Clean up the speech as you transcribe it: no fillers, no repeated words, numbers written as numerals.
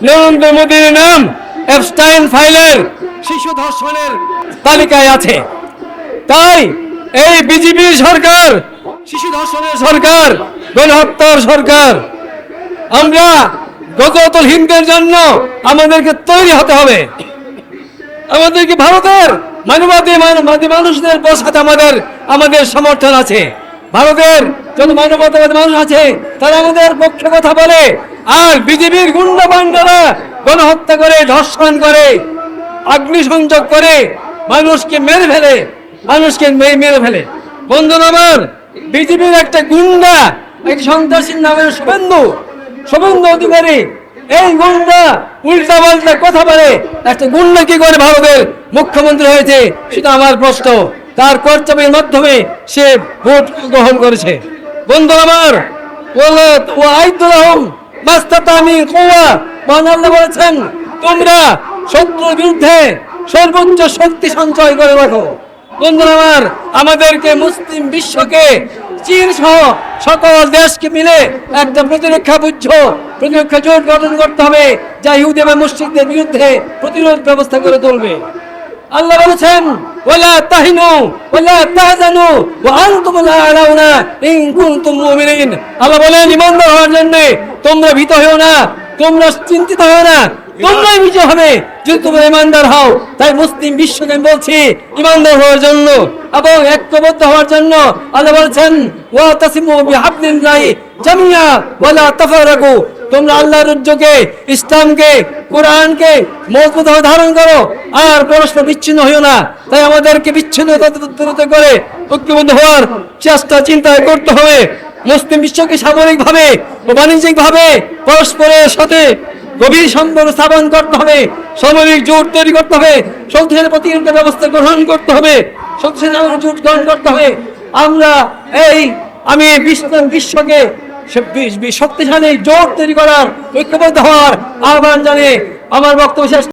নরেন্দ্র মোদীর নাম এপস্টাইন ফাইলের শিশু ধর্ষণের তালিকায় আছে। তাই এই বিজেপি সরকার শিশু ধর্ষণের সরকার, গণহত্যার সরকার। আমরা গজওয়াতুল হিন্দের জন্য আমাদেরকে তৈরি হতে হবে। আমাদেরকে ভারতের মানবতাবাদী মানুষদের সাথে আমাদের সমর্থন আছে। ভারতের যত মানবতাবাদী মানুষ আছে তারা আমাদের পক্ষে কথা বলে। আর বিজেপির গুন্ডা বান্ডারা গণহত্যা করে, ধর্ষণ করে, অগ্নিসংযোগ করে, মানুষকে মেরে ফেলে। বন্ধুরা আমার, বিজেপির একটা গুন্ডা, একটা সন্ত্রাসীর নামের শুভেন্দু অধিকারী, এই গুন্ডা উল্টা পাল্টা কথা বলে। একটা গুন্ডা কি করে ভারতের মুখ্যমন্ত্রী হয়েছে সেটা আমার প্রশ্ন। তার কর্তব্যের মাধ্যমে সে ভোট গ্রহণ করেছে। বন্ধু আমার, বলেছেন তোমরা শত্রুর বিরুদ্ধে সর্বোচ্চ শক্তি সঞ্চয় করে রাখো। বন্ধুরা আমার, আমাদেরকে মুসলিম বিশ্বকে, চীন সহ সকল দেশকে মিলে একটা প্রতিরক্ষা জোট গঠন করতে হবে, যা ইহুদি এবং মুশরিকদের বিরুদ্ধে প্রতিরোধ ব্যবস্থা করে তুলবে। আল্লাহ বলেছেন, ওয়ালা তাহিনু ওয়ালা তাহজানু ওয়া আনতুমুল আ'লাউনা ইন কুনতুম মুমিনিন। আল্লাহ বলেন, ঈমানদার হওয়ার জন্য তোমরা ভীত হও না, তোমরা চিন্তিত হও না, তোমরাই বিজয় হবে যদি তোমরা ঈমানদার হও। তাই মুসলিম বিশ্বকে আমি বলছি ঈমানদার হওয়ার জন্য এবং ঐক্যবদ্ধ হওয়ার জন্য। আল্লাহ বলেছেন, ওয়া তাসিমু বিহাবলিল্লাহি জামিয়া ওয়ালা তাফারাকু। তোমরা আল্লাহর উদ্যোগে ইসলামকে, কোরআনকে মজবুতভাবে ধারণ করো আর পরস্পর বিচ্ছিন্ন হইও না। তাই আমাদেরকে বিচ্ছিন্নতা দূর করে ঐক্যবদ্ধ হওয়ার চিন্তা করতে হবে। মুসলিম বিশ্বকে সামরিকভাবে ও বাণিজ্যিকভাবে পরস্পরের সাথে গভীর সম্পর্ক স্থাপন করতে হবে, সামরিক জোট তৈরি করতে হবে, শক্তিশালী প্রতিরক্ষা ব্যবস্থা গ্রহণ করতে হবে, শক্তিশালী জোট গ্রহণ করতে হবে। আমি বিশ্বকে শক্তিশালী জোট তৈরি করার, ঐক্যবদ্ধ হওয়ার আহ্বান জানিয়ে আমার বক্তব্য শেষ।